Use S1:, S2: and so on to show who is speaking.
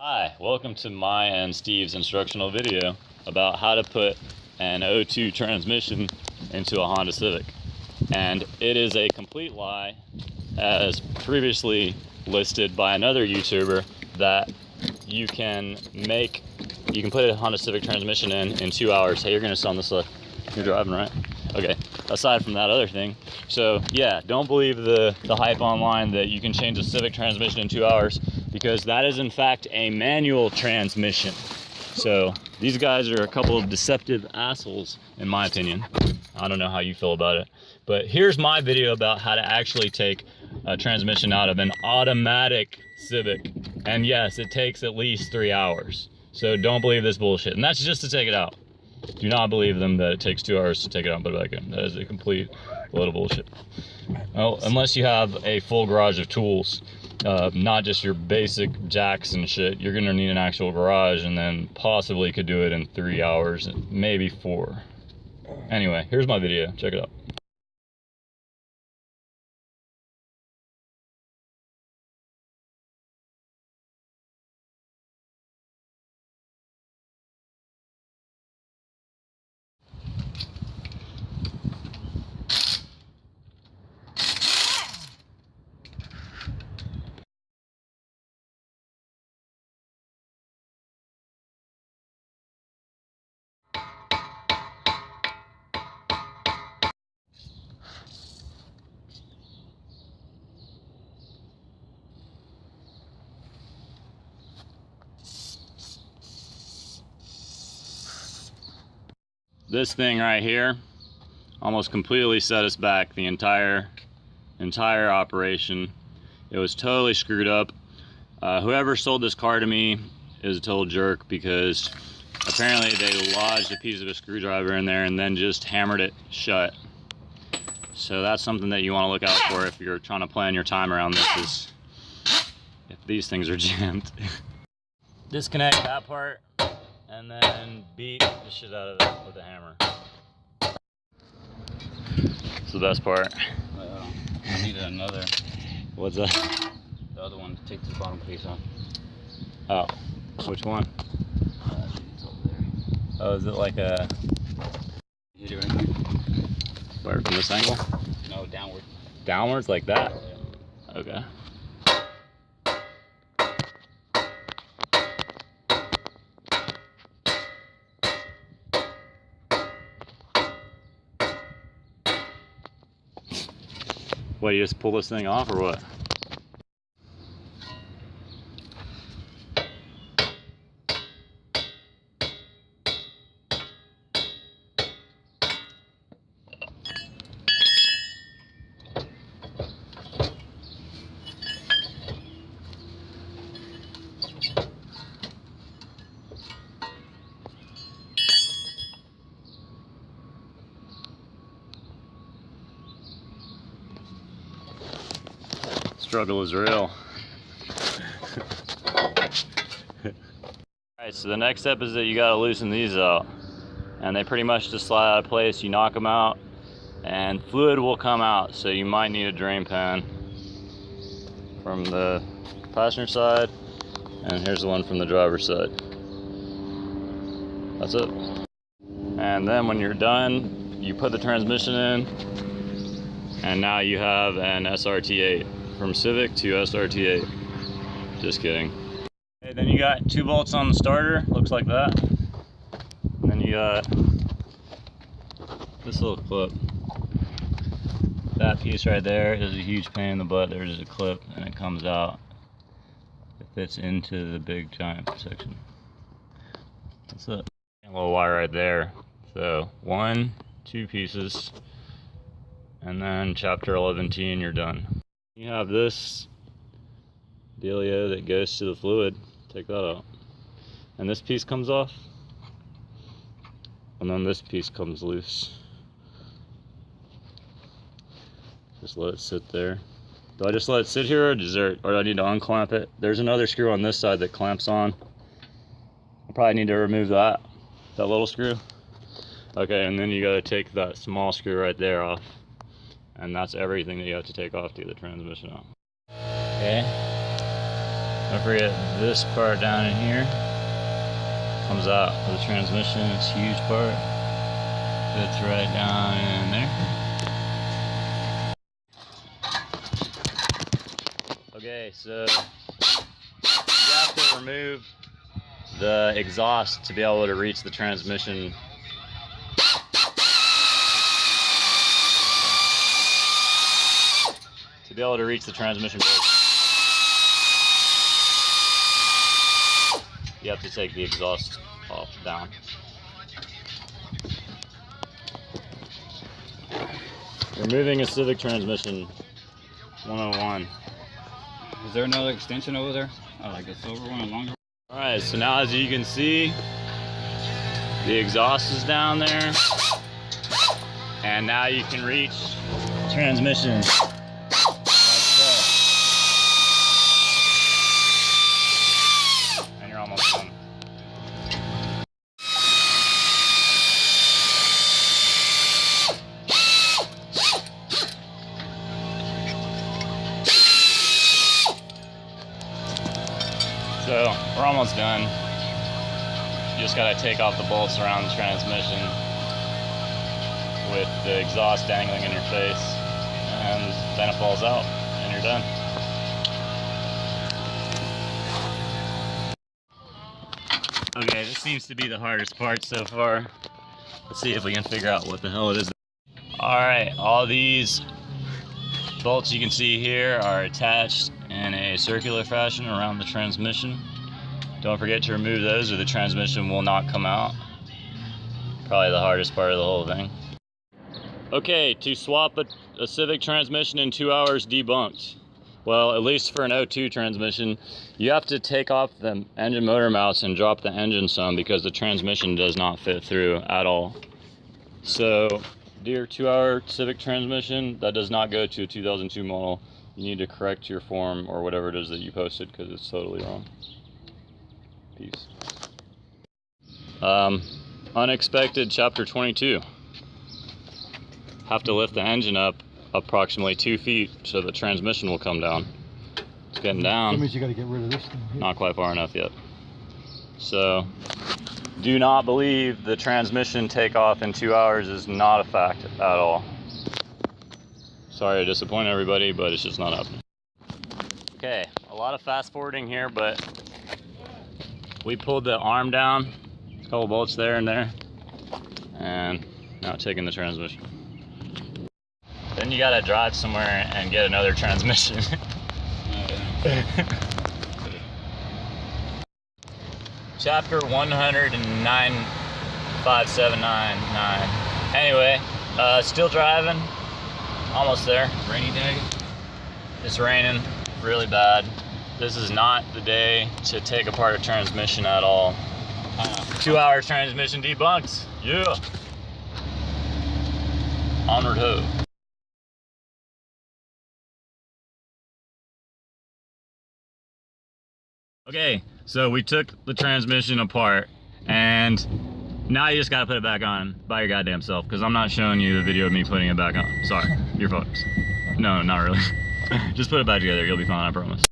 S1: Hi, welcome to my and Steve's instructional video about how to put an O2 transmission into a Honda Civic. And it is a complete lie, as previously listed by another YouTuber, that you can put a Honda Civic transmission in 2 hours. Hey, you're gonna sell this, you're driving, right? Okay, aside from that other thing. So yeah, don't believe the hype online that you can change a Civic transmission in 2 hours, because that is in fact a manual transmission. So these guys are a couple of deceptive assholes, in my opinion. I don't know how you feel about it, but here's my video about how to actually take a transmission out of an automatic Civic. And yes, it takes at least 3 hours. So don't believe this bullshit. And that's just to take it out. Do not believe them that it takes 2 hours to take it out and put it back in. That is a complete load of bullshit. Well, unless you have a full garage of tools, not just your basic jacks and shit, you're gonna need an actual garage, and then possibly could do it in 3 hours, maybe 4. Anyway, here's my video. Check it out. This thing right here almost completely set us back the entire operation. It was totally screwed up. Whoever sold this car to me is a total jerk, because apparently they lodged a piece of a screwdriver in there and then just hammered it shut. So that's something that you want to look out for if you're trying to plan your time around this, is if these things are jammed. Disconnect that part and then beat the shit out of it with a hammer. It's the best part.
S2: I needed another.
S1: What's that?
S2: The other one to take this bottom piece off.
S1: Oh, which one?
S2: It's over there.
S1: Oh, is it like a...
S2: Hit it right here.
S1: Where, from this angle?
S2: No, downward.
S1: Downwards, like that?
S2: Yeah.
S1: Okay. What, you just pull this thing off or what? Struggle is real. Alright, so the next step is that you gotta loosen these out. And they pretty much just slide out of place. You knock them out and fluid will come out. So you might need a drain pan from the passenger side, and here's the one from the driver's side. That's it. And then when you're done, you put the transmission in, and now you have an SRT8. From Civic to SRT8. Just kidding. Okay, then you got 2 bolts on the starter, looks like that. And then you got this little clip. That piece right there is a huge pain in the butt. There's a clip and it comes out. It fits into the big giant section. That's it. A little wire right there. So 1, 2 pieces, and then chapter 11T and you're done. You have this dealio that goes to the fluid. Take that out. And this piece comes off. And then this piece comes loose. Just let it sit there. Do I just let it sit here, or do I need to unclamp it? There's another screw on this side that clamps on. I probably need to remove that little screw. Okay, and then you gotta take that small screw right there off. And that's everything that you have to take off to get the transmission out. Okay. Don't forget this part down in here comes out of the transmission. It's a huge part. Fits right down in there. Okay, so you have to remove the exhaust to be able to reach the transmission. To be able to reach the transmission brake, you have to take the exhaust off down. Removing a Civic transmission 101.
S2: Is there another extension over there? Oh, like a silver one, a longer one?
S1: Alright, so now as you can see, the exhaust is down there. And now you can reach transmission. And you're almost done. So we're almost done. You just gotta take off the bolts around the transmission with the exhaust dangling in your face, and then it falls out and you're done. Okay, this seems to be the hardest part so far. Let's see if we can figure out what the hell it is. Alright, all these bolts you can see here are attached in a circular fashion around the transmission. Don't forget to remove those or the transmission will not come out. Probably the hardest part of the whole thing. Okay, to swap a Civic transmission in 2 hours, debunked. Well, at least for an 02 transmission, you have to take off the engine motor mounts and drop the engine some because the transmission does not fit through at all. So, dear 2-hour Civic transmission, that does not go to a 2002 model. You need to correct your form or whatever it is that you posted because it's totally wrong. Peace. Unexpected chapter 22. Have to lift the engine up approximately 2 feet so the transmission will come down. It's getting down.
S3: That means you got to get rid of this thing here.
S1: Not quite far enough yet. So, do not believe the transmission takeoff in 2 hours is not a fact at all. Sorry to disappoint everybody, but it's just not happening. Okay, a lot of fast forwarding here, but we pulled the arm down, a couple bolts there and there, and now taking the transmission. Then you gotta drive somewhere and get another transmission. Chapter 109,5799. Anyway, still driving. Almost there.
S2: Rainy day?
S1: It's raining really bad. This is not the day to take apart a transmission at all. 2 hour transmission debunked. Yeah. Onward ho. Okay, so we took the transmission apart and now you just gotta put it back on by your goddamn self because I'm not showing you the video of me putting it back on. Sorry, you're fucked. No, not really. Just put it back together, you'll be fine, I promise.